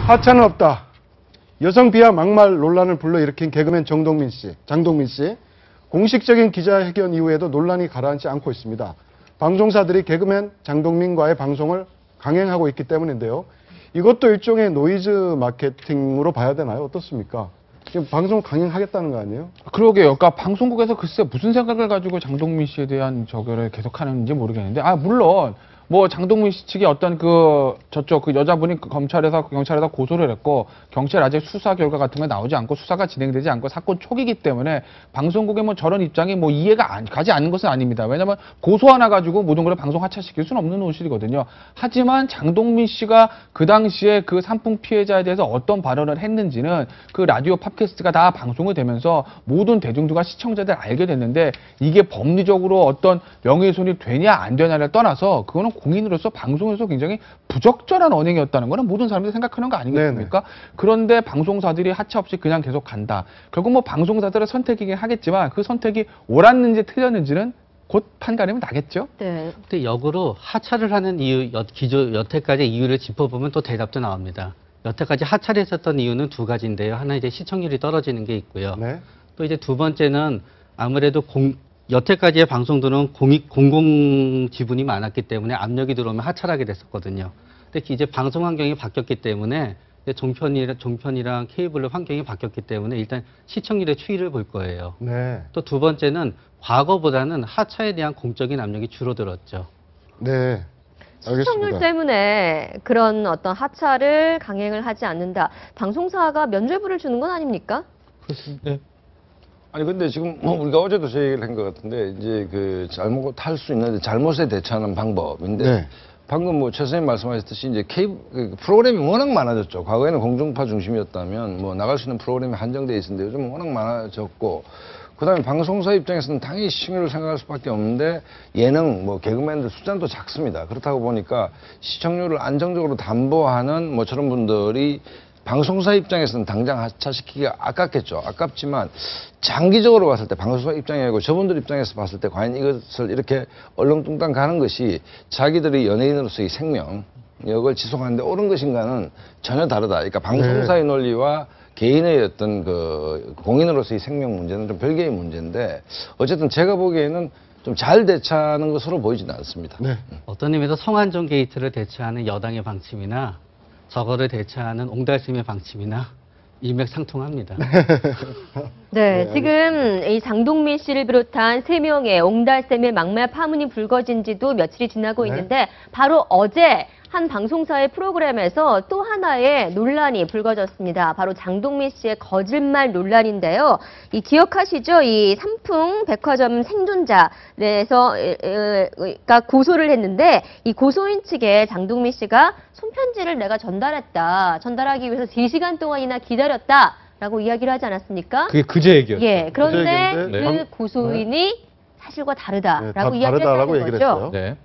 하차는 없다. 여성 비하 막말 논란을 불러일으킨 개그맨 장동민 씨. 공식적인 기자회견 이후에도 논란이 가라앉지 않고 있습니다. 방송사들이 개그맨 장동민과의 방송을 강행하고 있기 때문인데요. 이것도 일종의 노이즈 마케팅으로 봐야 되나요? 어떻습니까? 지금 방송 강행하겠다는 거 아니에요? 그러게요. 그러니까 방송국에서 글쎄 무슨 생각을 가지고 장동민 씨에 대한 저거를 계속하는지 모르겠는데, 물론 뭐 장동민 씨 측이 어떤 저쪽 여자분이 검찰에서 경찰에서 고소를 했고, 경찰 아직 수사 결과 같은 게 나오지 않고 수사가 진행되지 않고 사건 초기이기 때문에 방송국의 뭐 저런 입장이 뭐 이해가 가지 않는 것은 아닙니다. 왜냐면 고소 하나 가지고 모든 걸 방송 하차시킬 수는 없는 노릇이거든요. 하지만 장동민 씨가 그 당시에 그 산풍 피해자에 대해서 어떤 발언을 했는지는 그 라디오 팟캐스트가 다 방송이 되면서 모든 대중들과 시청자들 알게 됐는데, 이게 법리적으로 어떤 명예훼손이 되냐 안 되냐를 떠나서 그거는 공인으로서 방송에서 굉장히 부적절한 언행이었다는 거는 모든 사람들이 생각하는 거 아니겠습니까? 네네. 그런데 방송사들이 하차 없이 그냥 계속 간다. 결국 뭐 방송사들의 선택이긴 하겠지만 그 선택이 옳았는지 틀렸는지는 곧 판가름이 나겠죠? 네. 근데 역으로 하차를 하는 이유, 여태까지 이유를 짚어보면 또 대답도 나옵니다. 여태까지 하차를 했었던 이유는 두 가지인데요. 하나 이제 시청률이 떨어지는 게 있고요. 네. 또 이제 두 번째는 아무래도 여태까지의 방송들은 공공 지분이 많았기 때문에 압력이 들어오면 하차를 하게 됐었거든요. 근데 이제 방송 환경이 바뀌었기 때문에 종편이랑 케이블 환경이 바뀌었기 때문에 일단 시청률의 추이를 볼 거예요. 네. 또 두 번째는 과거보다는 하차에 대한 공적인 압력이 줄어들었죠. 네. 알겠습니다. 시청률 때문에 그런 어떤 하차를 강행을 하지 않는다. 방송사가 면죄부를 주는 건 아닙니까? 그렇습니다. 네. 아니 근데 지금 우리가 어제도 제 얘기를 한 것 같은데, 이제 그 잘못할 수 있는데 잘못에 대처하는 방법인데, 네. 방금 뭐 최 선생님 말씀하셨듯이 이제 프로그램이 워낙 많아졌죠. 과거에는 공중파 중심이었다면 뭐 나갈 수 있는 프로그램이 한정돼 있었는데 요즘 워낙 많아졌고, 그다음에 방송사 입장에서는 당연히 시청률을 생각할 수밖에 없는데, 예능 뭐 개그맨들 숫자는 또 작습니다. 그렇다고 보니까 시청률을 안정적으로 담보하는 뭐 저런 분들이 방송사 입장에서는 당장 하차시키기가 아깝겠죠. 아깝지만 장기적으로 봤을 때 방송사 입장이 아니고 저분들 입장에서 봤을 때 과연 이것을 이렇게 얼렁뚱땅 가는 것이 자기들이 연예인으로서의 생명력을 지속하는데 옳은 것인가는 전혀 다르다. 그러니까 방송사의 논리와 개인의 어떤 그 공인으로서의 생명 문제는 좀 별개의 문제인데, 어쨌든 제가 보기에는 좀 잘 대처하는 것으로 보이지는 않습니다. 네. 어떤 의미에서 성완종 게이트를 대처하는 여당의 방침이나 저거를 대처하는 옹달샘의 방침이나 일맥상통합니다. 네, 지금 이 장동민 씨를 비롯한 3명의 옹달샘의 막말 파문이 불거진 지도 며칠이 지나고 있는데, 바로 어제 한 방송사의 프로그램에서 또 하나의 논란이 불거졌습니다. 바로 장동민 씨의 거짓말 논란인데요. 이 기억하시죠? 이 삼풍 백화점 생존자에서 고소를 했는데, 이 고소인 측에 장동민 씨가 손편지를 내가 전달하기 위해서 3시간 동안이나 기다렸다라고 이야기를 하지 않았습니까? 그게 그제 얘기였죠. 예, 그런데 그 네. 고소인이 사실과 다르다라고 이야기를 했다는 거죠. 네.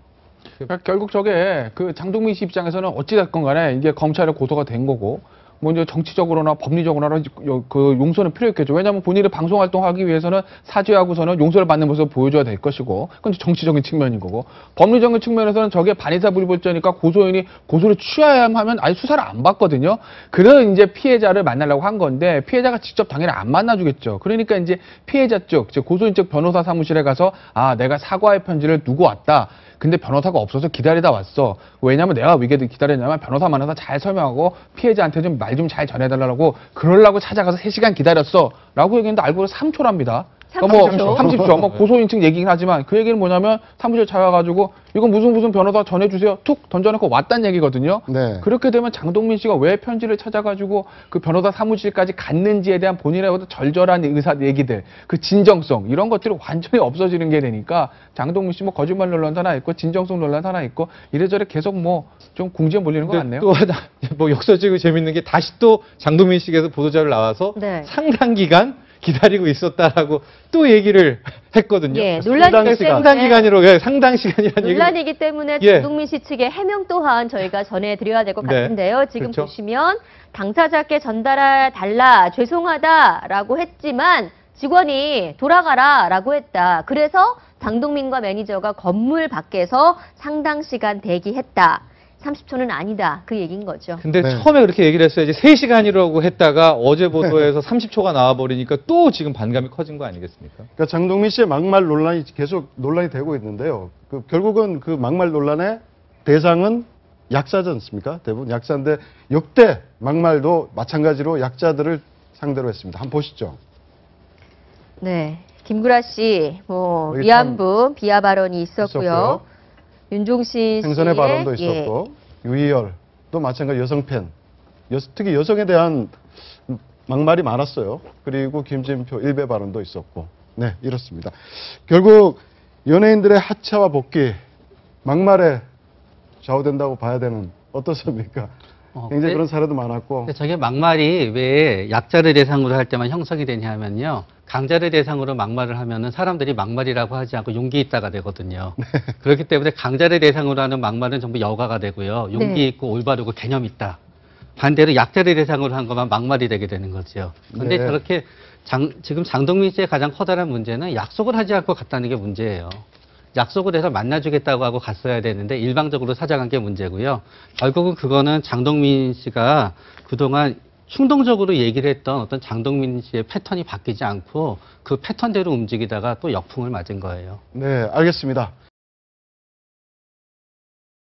그러니까 결국 저게 그 장동민 씨 입장에서는 어찌됐건 간에 이게 검찰에 고소가 된 거고, 뭐 이제 정치적으로나 법리적으로나 그 용서는 필요했겠죠. 왜냐하면 본인이 방송 활동하기 위해서는 사죄하고서는 용서를 받는 모습을 보여줘야 될 것이고, 그건 정치적인 측면인 거고, 법리적인 측면에서는 저게 반의사불벌죄니까 고소인이 고소를 취하야만 하면 아예 수사를 안 받거든요. 그런 이제 피해자를 만나려고 한 건데, 피해자가 직접 당연히 안 만나주겠죠. 그러니까 이제 피해자 쪽, 즉 고소인 쪽 변호사 사무실에 가서 내가 사과의 편지를 두고 왔다. 근데 변호사가 없어서 기다리다 왔어. 왜냐면 내가 왜 기다렸냐면 변호사 만나서 잘 설명하고 피해자한테 좀 말 좀 잘 전해달라고 그러려고 찾아가서 3시간 기다렸어 라고 얘기했는데 알고 3초랍니다. 그러니까 30초. 뭐 고소인 측 얘기긴 하지만 그 얘기는 뭐냐면 사무실 찾아가지고 이거 무슨 변호사 전해주세요. 툭 던져놓고 왔단 얘기거든요. 네. 그렇게 되면 장동민 씨가 왜 편지를 찾아가지고 그 변호사 사무실까지 갔는지에 대한 본인의 어떤 절절한 의사 얘기들, 그 진정성 이런 것들이 완전히 없어지는 게 되니까 장동민 씨 뭐 거짓말 논란 하나 있고 진정성 논란 하나 있고 이래저래 계속 뭐 좀 궁지에 몰리는 것 같네요. 또 뭐 역설적으로 재밌는 게 다시 또 장동민 씨께서 보도자를 나와서 상당 기간 기다리고 있었다라고 또 얘기를 했거든요. 예, 논란이기 때문에 상당 시간이라는 얘기. 논란이기 때문에 장동민 씨 측의 해명 또한 저희가 전해드려야 될 것 같은데요. 지금 그렇죠? 보시면 당사자께 전달해달라 죄송하다라고 했지만 직원이 돌아가라라고 했다. 그래서 장동민과 매니저가 건물 밖에서 상당 시간 대기했다. 30초는 아니다. 그 얘기인 거죠. 근데 네. 처음에 그렇게 얘기를 했어야지 3시간이라고 했다가 어제 보도에서 30초가 나와버리니까 또 지금 반감이 커진 거 아니겠습니까? 그러니까 장동민 씨의 막말 논란이 계속 논란이 되고 있는데요. 결국은 그 막말 논란의 대상은 약자지 않습니까? 대부분 약자인데 역대 막말도 마찬가지로 약자들을 상대로 했습니다. 한번 보시죠. 네. 김구라 씨, 뭐, 여기 위안부 비하 발언이 있었고요. 있었고요. 윤종신 씨. 생선의 발언도 있었고, 유희열도 마찬가지 여성 팬, 특히 여성에 대한 막말이 많았어요. 그리고 김진표 일배 발언도 있었고, 네, 이렇습니다. 결국 연예인들의 하차와 복귀, 막말에 좌우된다고 봐야 되는, 어떻습니까? 굉장히 그런 사례도 많았고. 근데 저게 막말이 왜 약자를 대상으로 할 때만 형성이 되냐면요. 강자를 대상으로 막말을 하면은 사람들이 막말이라고 하지 않고 용기 있다가 되거든요. 네. 그렇기 때문에 강자를 대상으로 하는 막말은 전부 여가가 되고요. 용기 네. 있고 올바르고 개념 있다. 반대로 약자를 대상으로 한 것만 막말이 되게 되는 거죠. 그런데 네. 저렇게 지금 장동민 씨의 가장 커다란 문제는 약속을 하지 않고 갔다는 게 문제예요. 약속을 해서 만나주겠다고 하고 갔어야 되는데 일방적으로 찾아간 게 문제고요. 결국은 그거는 장동민 씨가 그동안 충동적으로 얘기를 했던 어떤 장동민 씨의 패턴이 바뀌지 않고 그 패턴대로 움직이다가 또 역풍을 맞은 거예요. 네, 알겠습니다.